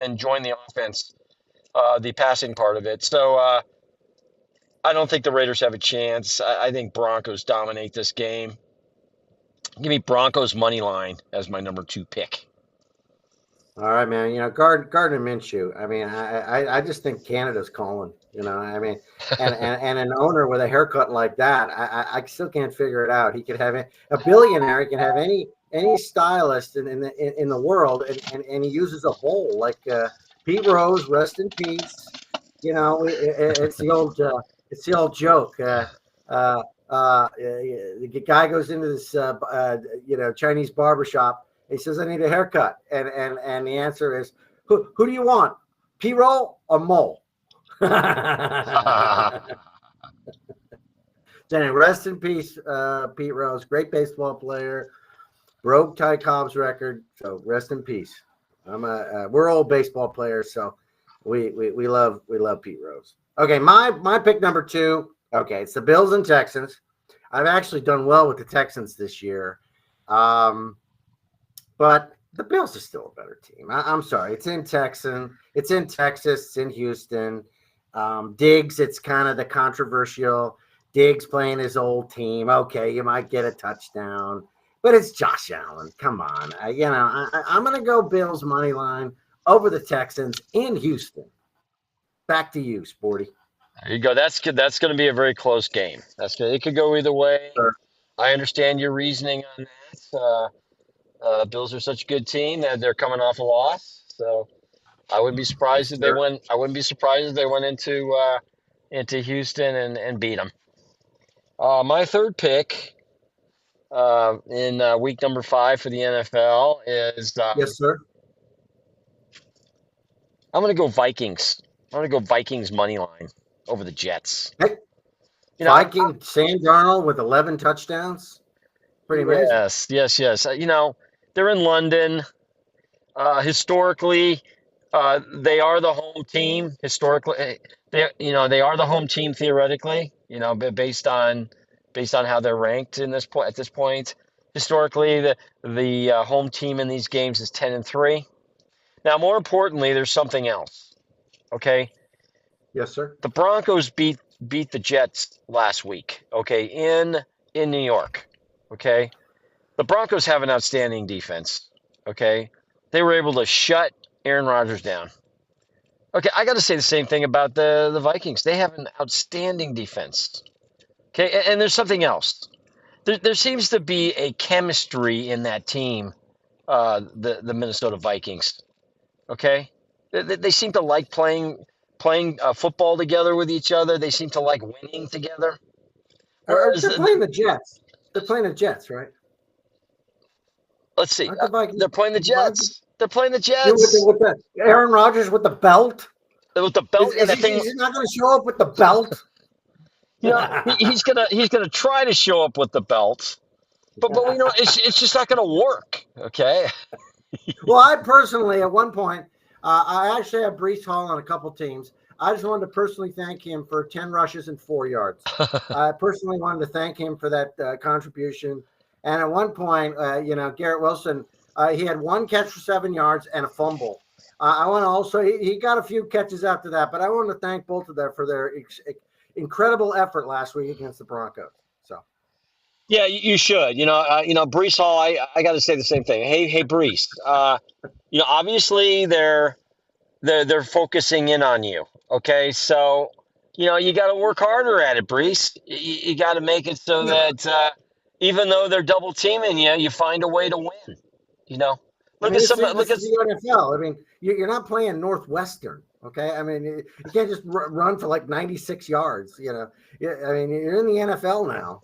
and join the offense, the passing part of it. So I don't think the Raiders have a chance. I think Broncos dominate this game. Give me Broncos money line as my number 2 pick. All right, man. Gardner Minshew. I mean, I just think Canada's calling. I mean, and an owner with a haircut like that, I still can't figure it out. He could have a billionaire. He can have any stylist in the world, and he uses a bowl like Pete Rose, rest in peace. It's the old joke. The guy goes into this Chinese barbershop. He says, "I need a haircut," and the answer is, "Who do you want, P-roll or mole?" Then rest in peace, Pete Rose, great baseball player, broke Ty Cobb's record. So rest in peace. We're old baseball players, so we love Pete Rose. Okay, my pick number 2. Okay, it's the Bills and Texans. I've actually done well with the Texans this year. But the Bills are still a better team. I'm sorry. It's in Texas. It's in Houston. Diggs, it's kind of the controversial. Diggs playing his old team. Okay, you might get a touchdown, but it's Josh Allen. Come on. I'm going to go Bills money line over the Texans in Houston. Back to you, Sporty. There you go. That's good. That's going to be a very close game. That's good. It could go either way. Sure. I understand your reasoning on that. Bills are such a good team that they're coming off a loss, so I wouldn't be surprised if they Sure. went. I wouldn't be surprised if they went into Houston and beat them. My third pick in week number 5 for the NFL is Yes, sir. I'm going to go Vikings. I'm going to go Vikings money line over the Jets. Hey, You know, Viking Sam Darnold with 11 touchdowns. Pretty amazing. yes. They're in London. Historically, they are the home team. Historically, they are the home team theoretically. Based on how they're ranked in this point at this point. Historically, the home team in these games is 10-3. Now, more importantly, there's something else. Okay, Yes, sir. the Broncos beat the Jets last week. Okay, in New York. Okay, the Broncos have an outstanding defense. Okay, they were able to shut Aaron Rodgers down. Okay, I got to say the same thing about the Vikings. They have an outstanding defense. Okay, and there's something else. There seems to be a chemistry in that team, the Minnesota Vikings. Okay, they seem to like playing football together with each other. They seem to like winning together. Whereas, They're playing the Jets. They're playing the Jets, right? let's see, Aren't the Vikings? they're playing the Vikings? Jets. They're playing the You know, Jets with the Aaron Rodgers with the belt. with the belt and that thing. Is he not going to show up with the belt? He's gonna try to show up with the belt, but it's just not gonna work. Okay. Well, I personally, at one point, I actually have Brees Hall on a couple teams. I just wanted to personally thank him for 10 rushes and 4 yards. I personally wanted to thank him for that contribution. And at one point, Garrett Wilson, he had 1 catch for 7 yards and a fumble. I want to also, he got a few catches after that, but I want to thank both of them for their incredible effort last week against the Broncos. So, Yeah, you should. Brees Hall. I got to say the same thing. Hey, Brees. Obviously they're focusing in on you. Okay, so you got to work harder at it, Brees. You got to make it so that even though they're double teaming you, you find a way to win. You know, I look mean, at this some. is Look this at is the NFL. I mean, you're not playing Northwestern, okay? I mean, you can't just run for like 96 yards. I mean, you're in the NFL now.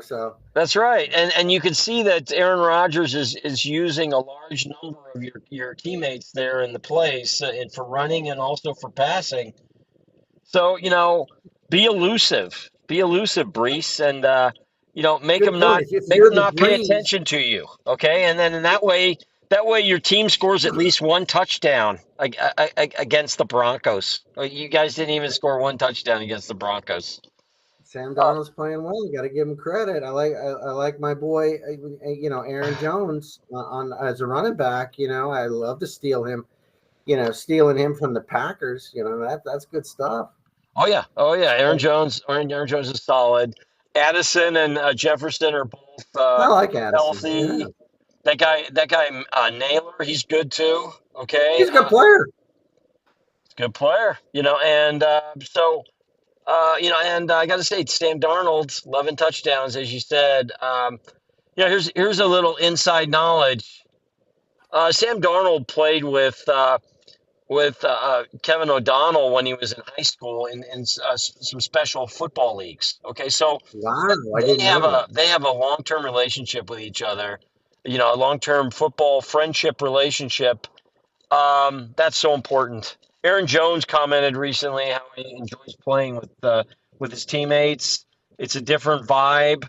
So That's right, and you can see that Aaron Rodgers is using a large number of your teammates there in the place and for running and also for passing. So, be elusive, Brees, and make good them point. not If make them you're the not pay Breeze, attention to you, okay? And then in that way your team scores at least 1 touchdown against the Broncos. You guys didn't even score 1 touchdown against the Broncos. Sam Uh, Donald's playing well. You got to give him credit. I like my boy, Aaron Jones on as a running back. I love to steal him. stealing him from the Packers. That's good stuff. Oh yeah, oh yeah. Aaron Jones is solid. Addison and Jefferson are both I like Addison. Yeah, healthy. That guy Naylor, he's good too. Okay, he's a good player. he's a good player. And and I got to say, Sam Darnold, 11 touchdowns, as you said. Here's a little inside knowledge. Sam Darnold played with Kevin O'Donnell when he was in high school in some special football leagues. Okay, so Wow, I they didn't know have that. a long term relationship with each other. A long term football friendship relationship. That's so important. Aaron Jones commented recently how he enjoys playing with his teammates. It's a different vibe.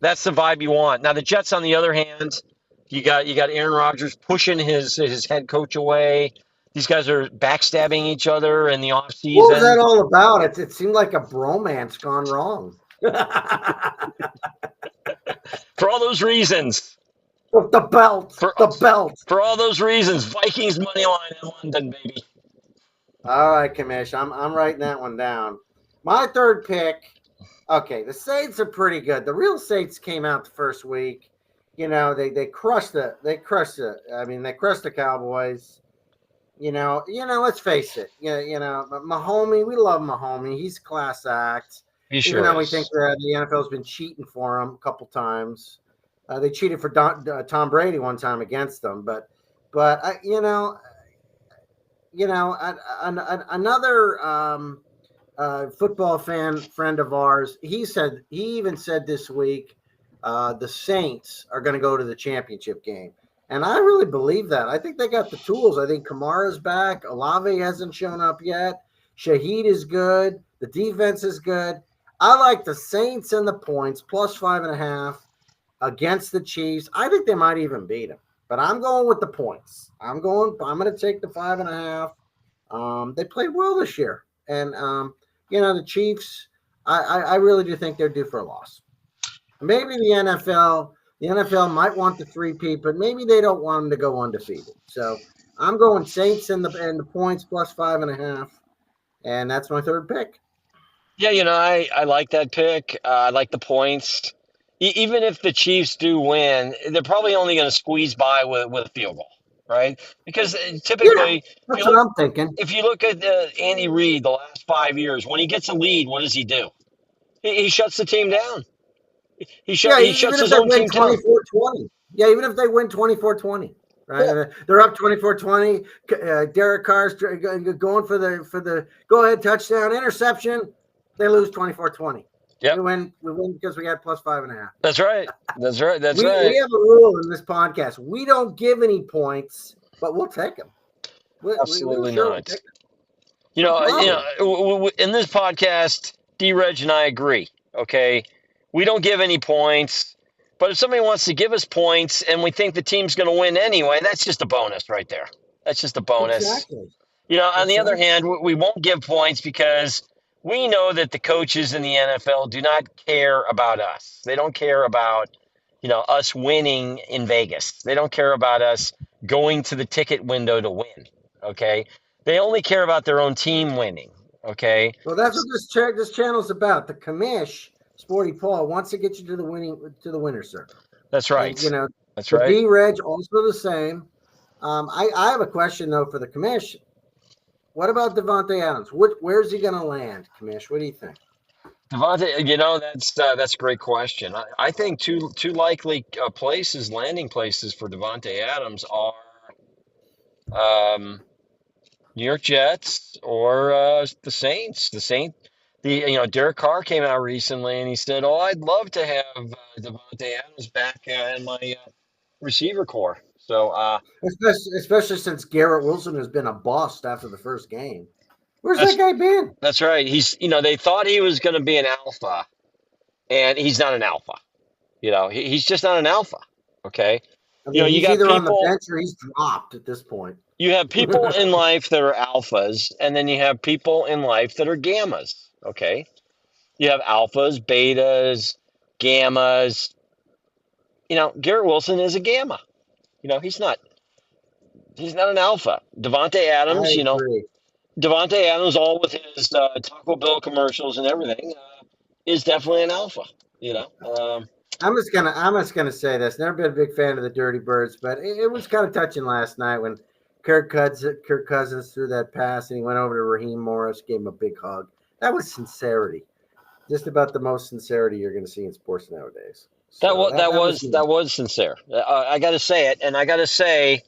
That's the vibe you want. Now the Jets, on the other hand, you got Aaron Rodgers pushing his head coach away. These guys are backstabbing each other in the What was that offseason. all about? It seemed like a bromance gone wrong. The For all those reasons, belt, for the belt. for all those reasons, Vikings money line in London, baby. All right, Kamish, I'm writing that one down. My third pick. Okay, the Saints are pretty good. The real Saints came out the first week. They crushed they crushed the Cowboys. Let's face it. Mahomie, we love Mahomie. He's a class act. He Even sure though we think is. the NFL's been cheating for him a couple times. They cheated for Tom Brady one time against them, but another football friend of ours, he even said this week, the Saints are going to go to the championship game. And I really believe that. I think they got the tools. I think Kamara's back. Olave hasn't shown up yet. Shaheed is good. The defense is good. I like the Saints and the points plus 5.5 against the Chiefs. I think they might even beat them. But I'm going with the points. I'm going to take the 5.5. They played well this year. And the Chiefs, I really do think they're due for a loss. Maybe the NFL might want the three-peat, but maybe they don't want them to go undefeated. So I'm going Saints and the points plus 5.5, and that's my third pick. Yeah, I like that pick. I like the points. Even if the Chiefs do win, they're probably only going to squeeze by with a field goal, right? Because Yeah, typically, that's what I'm thinking. if you look at Andy Reid the last 5 years, when he gets a lead, what does he do? He shuts the team down. Yeah, He even shuts if his they own win team down. 24-20. Yeah, even if they win 24-20. Yeah, Right? They're up 24-20. Derek Carr's going for the go-ahead touchdown interception. They lose 24-20. yep, We win because we got plus 5.5. that's right. That's right. That's We right. have a rule in this podcast. We don't give any points, but we'll take them. We'll Absolutely sure not. take them. No problem. In this podcast, D. Reg and I agree. Okay, we don't give any points, but if somebody wants to give us points and we think the team's going to win anyway, that's just a bonus right there. That's just a bonus. Exactly. On the other Exactly. hand, we won't give points because we know that the coaches in the NFL do not care about us. They don't care about, us winning in Vegas. They don't care about us going to the ticket window to win. Okay. They only care about their own team winning. Okay. Well, that's what this channel's about. The commish, Sporty Paul, wants to get you to the winner's circle. That's And right. That's the right. D Reg also the same. I have a question though for the commish. What about Devontae Adams? Where's he going to land, commish? What do you think? Devontae, that's a great question. I think two likely landing places for Devontae Adams are um, New York Jets or the Saints. Derek Carr came out recently and he said, "Oh, I'd love to have Devontae Adams back in my receiver core." So Especially since Garrett Wilson has been a bust after the first game. Where's that that's guy been? that's right. They thought he was going to be an alpha, and he's not an alpha. He's just not an alpha. Okay. I mean, You he's got either on the people. bench or he's dropped at this point. You have people in life that are alphas, and then you have people in life that are gammas. Okay. You have alphas, betas, gammas. Garrett Wilson is a gamma. He's not He's not an alpha. Devontae I Adams, agree. Devontae Adams, all with his Taco Bell commercials and everything, is definitely an alpha. You know, I'm just gonna say this. Never been a big fan of the Dirty Birds, but it was kind of touching last night when Kirk Cousins threw that pass and he went over to Raheem Morris, gave him a big hug. That was sincerity. Just about the most sincerity you're going to see in sports nowadays. that So was that that that was was good. that was sincere. I got to say it, and I got to say,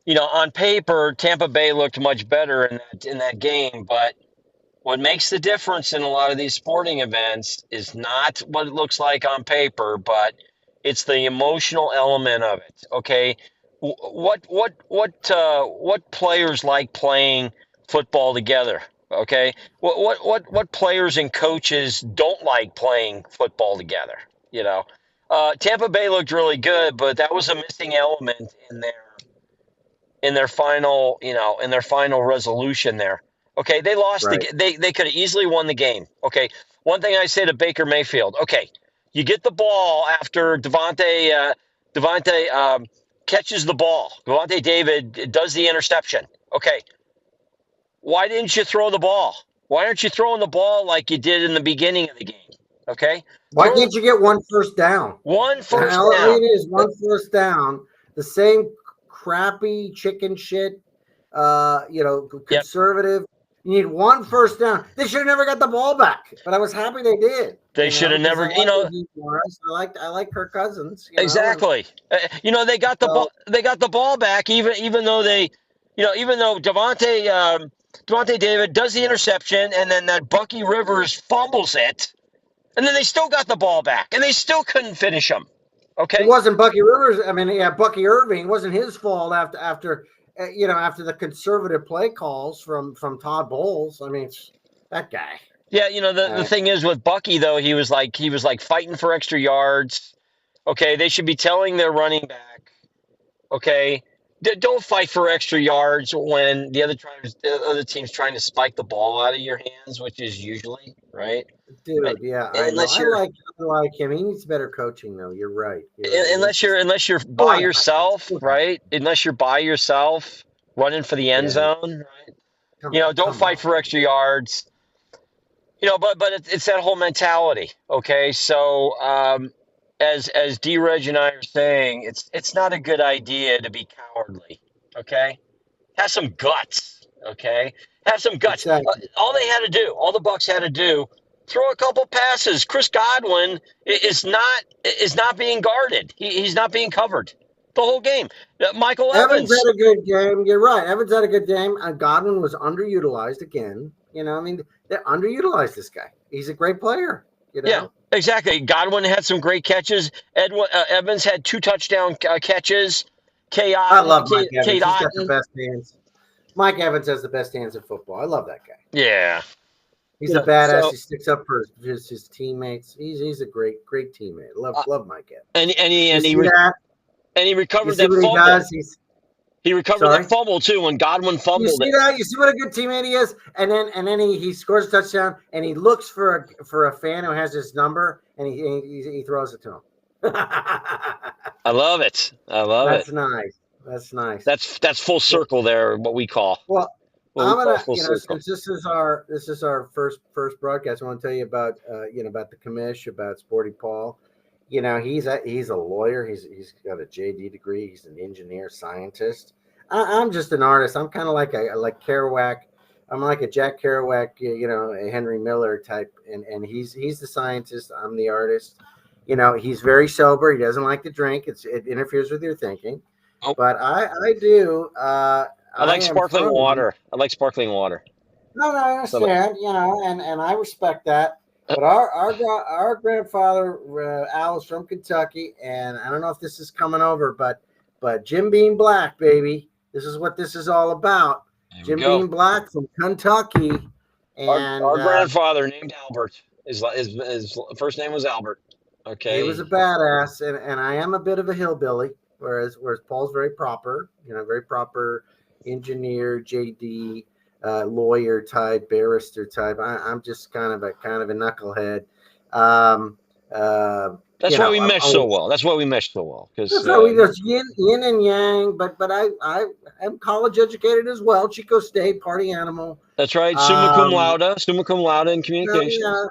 on paper, Tampa Bay looked much better in that game, but what makes the difference in a lot of these sporting events is not what it looks like on paper, but it's the emotional element of it. Okay, what players like playing football together? Okay, what players and coaches don't like playing football together? You know, Tampa Bay looked really good, but that was a missing element in their final resolution there. Okay, they lost Right. they could have easily won the game. Okay, one thing I say to Baker Mayfield. Okay, you get the ball after Devontae catches the ball. Devontae David does the interception. Okay, why didn't you throw the ball? Why aren't you throwing the ball like you did in the beginning of the game? Okay, Why throw can't you get one first down? one first All down. it is one first down. The same crappy chicken shit, Yep, conservative. You need one first down. They should have never got the ball back, but I was happy they did. they should have Because I never. like Raheem Morris. I like Kirk Cousins. And Exactly. They got the so ball. They got the ball back, even though even though Devontae David does the interception, and then that Bucky Rivers fumbles it, and then they still got the ball back, and they still couldn't finish him. it Okay. wasn't Bucky Rivers. I mean, yeah, Bucky Irving. It wasn't his fault after the conservative play calls from Todd Bowles. I mean, that guy. Yeah. The Uh, thing is with Bucky though, he was like fighting for extra yards. Okay. They should be telling their running back. Okay. Don't fight for extra yards when the other team's trying to spike the ball out of your hands, which is usually right. Dude, yeah, I know. Unless I you're like I like him. He needs better coaching, though. You're right. You're right. He needs unless to. you're unless you're A by lot of guys. yourself, right? Unless you're by yourself running for the end Yeah, zone, right? Don't come fight on. for extra yards. But it's that whole mentality. Okay, so as D Reg and I are saying, it's not a good idea to be cowardly. Okay, have some guts. Okay, have some guts. Exactly. All the Bucks had to do, throw a couple passes. Chris Godwin is not being guarded. He's not being covered the whole game. Michael Evans Evans. had a good game. You're right. Evans had a good game. Godwin was underutilized again. I mean, they underutilized this guy. He's a great player. You Yeah, know. exactly. Godwin had some great catches. Evans had two touchdown catches. I love Mike Kate Evans. He's got the Otten. best hands. Mike Evans has the best hands in football. I love that guy. Yeah. He's a badass. So He sticks up for his teammates. He's a great teammate. Love Mike Evans. and and he You and he see re- that? and he You recovered see that what he fumble. does? He's He recovered that sorry. fumble too when Godwin You fumbled see it. that? You see what a good teammate he is? And then he scores a touchdown and he looks for a fan who has his number and he throws it to him. I love it. I love it. That's nice. That's nice. That's full circle there. Well, What we I'm call gonna, full circle. since this is our first broadcast, I want to tell you about the commish, about Sporty Paul. He's a lawyer. He's got a JD degree. He's an engineer, scientist. I'm just an artist. I'm kind of like Kerouac. I'm like a Jack Kerouac, a Henry Miller type, and he's the scientist. I'm the artist. He's very sober. He doesn't like to drink. It interferes with your thinking, Oh, but I do. I I like am sparkling from. water. I like sparkling water. No, I So, like, understand, and I respect that. But our grandfather Al is from Kentucky, and I don't know if this is coming over, but Jim Beam Black, baby, this is what this is all about. there we Jim go. Beam Black from Kentucky, and Our grandfather named Albert. His first name was Albert. he was a Okay. badass, and I am a bit of a hillbilly, whereas Paul's very proper, very proper engineer, JD, lawyer type, barrister type. I'm just kind of a knucklehead. Um, uh, That's you why know, we mesh so always. well. That's why we mesh so well. Because So we just yin and yang, but I am college educated as well. Chico State, party animal. that's right. Um, Summa cum laude in yeah, communications.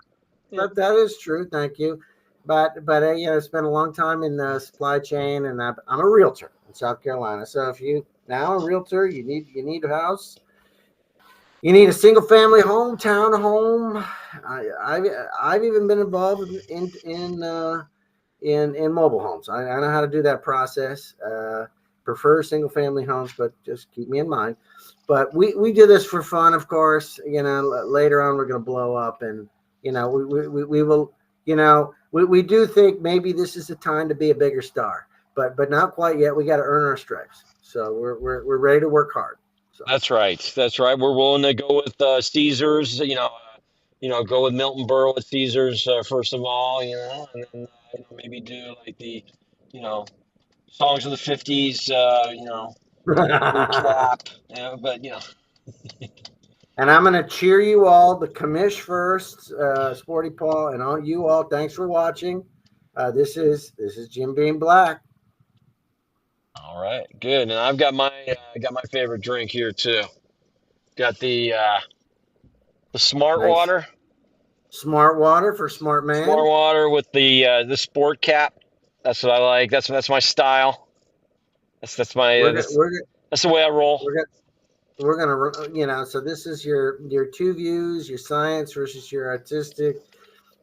Yeah, that is true. Thank you. But you know, I spent a long time in the supply chain, and I'm a realtor in South Carolina. So if you now a realtor, you need a house, you need a single family home, town home. I've even been involved in mobile homes. I know how to do that process. Prefer single family homes, but just keep me in mind. But we do this for fun, of course. You know, later on we're going to blow up, and you know we will. You know, we do think maybe this is the time to be a bigger star, but not quite yet. We got to earn our stripes. So we're ready to work hard. So that's right. That's right. We're willing to go with Caesars. Go with Milton Berle with Caesars first of all. And then maybe do like the you know songs of the '50s. Recap. But and I'm going to cheer you all. The commish first, Sporty Paul, and all you all. Thanks for watching. This is Jim Beam Black. all right, good. And I got my favorite drink here too. Got the Smart Nice. Water. Smart water for smart Smart man. Water with the sport cap. That's what I like. That's my style. We're go- we're go- That's the way I roll. we're go- we're gonna So this is your two views: your science versus your artistic.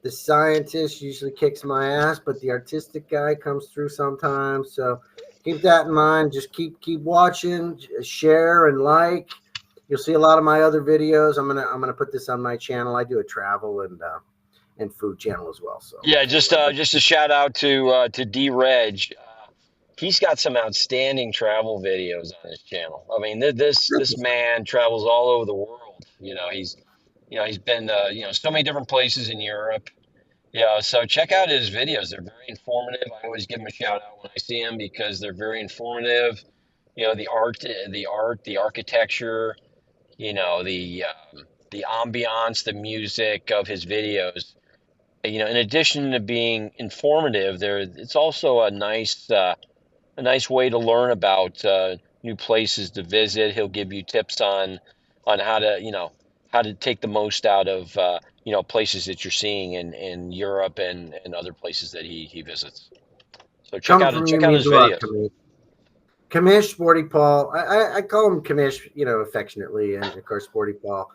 The scientist usually kicks my ass, but the artistic guy comes through sometimes. So keep that in mind. Just keep watching, share and like. You'll see a lot of my other videos. I'm gonna put this on my channel. I do a travel and food channel as well. So Yeah, anyway, but just a shout out to D Reg. He's got some outstanding travel videos on his channel. I mean, this man travels all over the world. He's been so many different places in Europe. Yeah, so check out his videos. They're very informative. I always give him a shout out when I see him because they're very informative. The architecture, the ambiance, the music of his videos. In addition to being informative, it's also a nice way to learn about new places to visit. He'll give you tips on how to take the most out of places that you're seeing in Europe and other places that he visits. So coming from you check out means his a lot videos. to me. Kamish, Sporty Paul. I call him Kamish, affectionately, and of course Sporty Paul.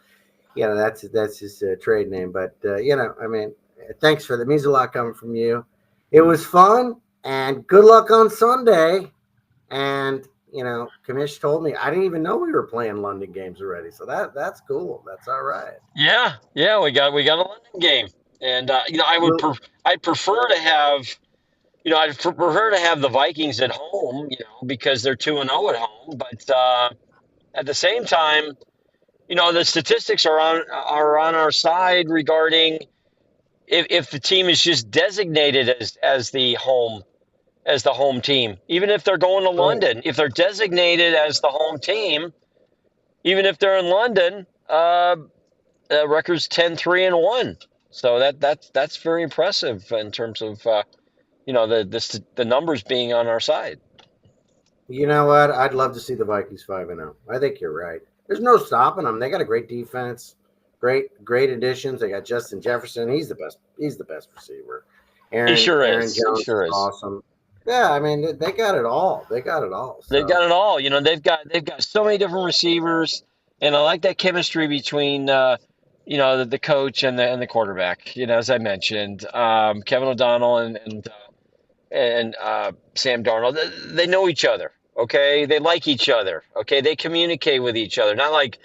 That's his trade name. But I mean, thanks for that. It means a lot coming from you. It was fun, and good luck on Sunday. And Kamish told me I didn't even know we were playing London games already. So that's cool. That's all right. Yeah, we got a London game, and Well, I'd prefer to have prefer to have the Vikings at home, because they're 2-0 at home. But at the same time, the statistics are on our side regarding if the team is just designated as the home team, even if they're going to right. London, if they're designated as the home team, even if they're in London, record's 10-3-1. So that's very impressive in terms of the numbers being on our side. You know what? I'd love to see the Vikings 5-0. I think you're right. There's no stopping them. They got a great defense, great additions. They got Justin Jefferson. He's the best. He's the best receiver. He sure Aaron is. He Jones sure is is. awesome. Yeah, I mean they got it all. They got it all. They've So got it all. They've got so many different receivers, and I like that chemistry between the coach and the quarterback. As I mentioned, Kevin O'Donnell and Sam Darnold. They know each other. Okay, they like each other. Okay, they communicate with each other. Not like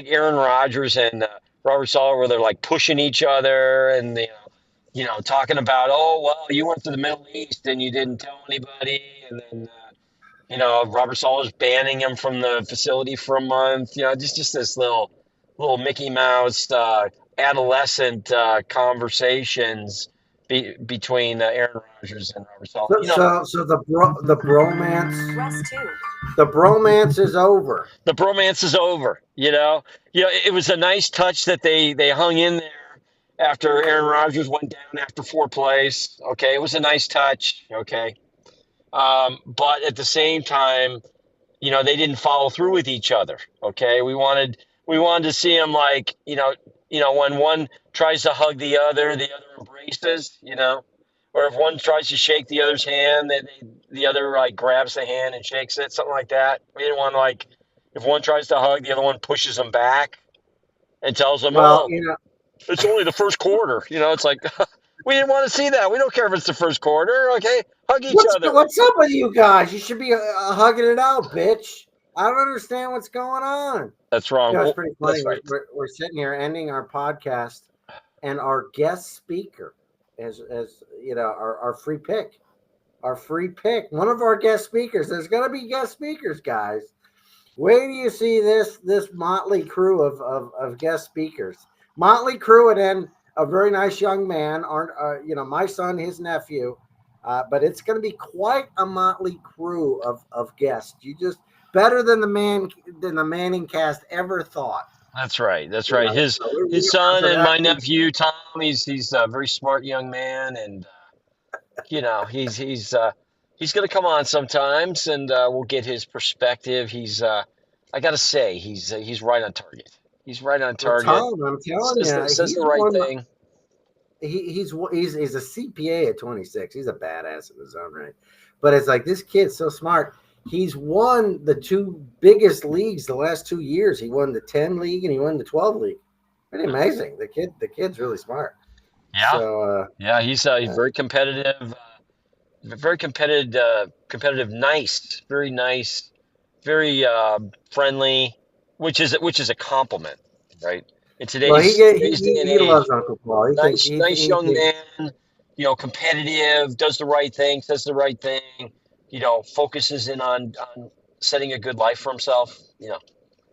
Aaron Rodgers and Robert Saleh, where they're like pushing each other and talking about, oh well, you went to the Middle East and you didn't tell anybody, and then Robert Sala's banning him from the facility for a month. Just this little Mickey Mouse adolescent conversations between Aaron Rodgers and Robert Sala. so the bromance the bromance is over. The bromance is over. It was a nice touch that they hung in there after Aaron Rodgers went down after 4 plays. Okay, it was a nice touch. Okay, but at the same time, they didn't follow through with each other. Okay, we wanted to see them like when one tries to hug the other embraces. Or if one tries to shake the other's hand, the other like grabs the hand and shakes it, something like that. We didn't want like if one tries to hug, the other one pushes them back and tells them, Well, "Oh, it's only the first quarter." It's like we didn't want to see that. We don't care if it's the first quarter. Okay, hug each other. what's up with you guys? You should be hugging it out, bitch. I don't understand what's going on. That's wrong. It's Well, pretty funny. that's right. We're sitting here ending our podcast, and our guest speaker, as our free pick, one of our guest speakers. There's going to be guest speakers, guys. Wait till you see this motley crew of guest speakers. Motley crew, and then a very nice young man. My son, his nephew. But it's going to be quite a motley crew of guests. You just better than the Manning cast ever thought. That's right. That's right. His son and my nephew Tom. He's a very smart young man, and he's going to come on sometimes, and we'll get his perspective. I got to say, he's right on target. He's right on target. I'm telling you, says the right thing. He's a CPA at 26. He's a badass in his own right. But it's like this kid's so smart. He's won the two biggest leagues the last 2 years. He won the 10 league and he won the 12 league. Pretty amazing. The kid's really smart. Yeah. So he's very competitive. Very competitive, nice, very nice, very friendly, which is a compliment, right? In today's day and age, he loves Uncle Paul. Nice young man, competitive, does the right thing, says the right thing, focuses in on setting a good life for himself.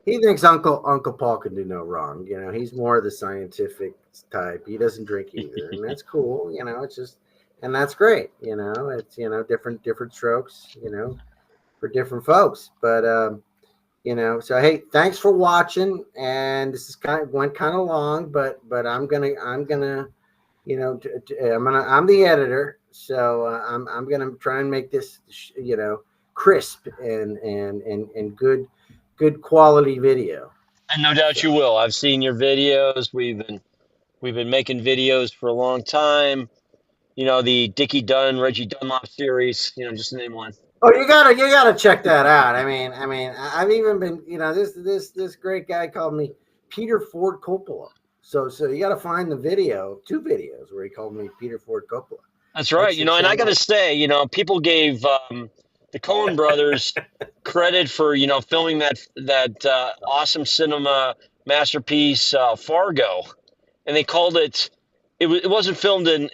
He thinks Uncle Paul can do no wrong. He's more of the scientific type. He doesn't drink either, and that's cool. It's just, and that's great. It's different strokes. For different folks, but So hey, thanks for watching. And this is went kind of long, but I'm gonna I'm the editor, so I'm gonna try and make this crisp and good quality video. And no doubt you will. I've seen your videos. We've been making videos for a long time. The Dickie Dunn, Reggie Dunlop series. Just to name one. Oh, you gotta check that out. I mean, I've even been, this great guy called me Peter Ford Coppola. So you got to find the two videos where he called me Peter Ford Coppola. That's right. And I got to say, people gave the Coen brothers credit for, filming that awesome cinema masterpiece, Fargo, and they called it. It wasn't filmed in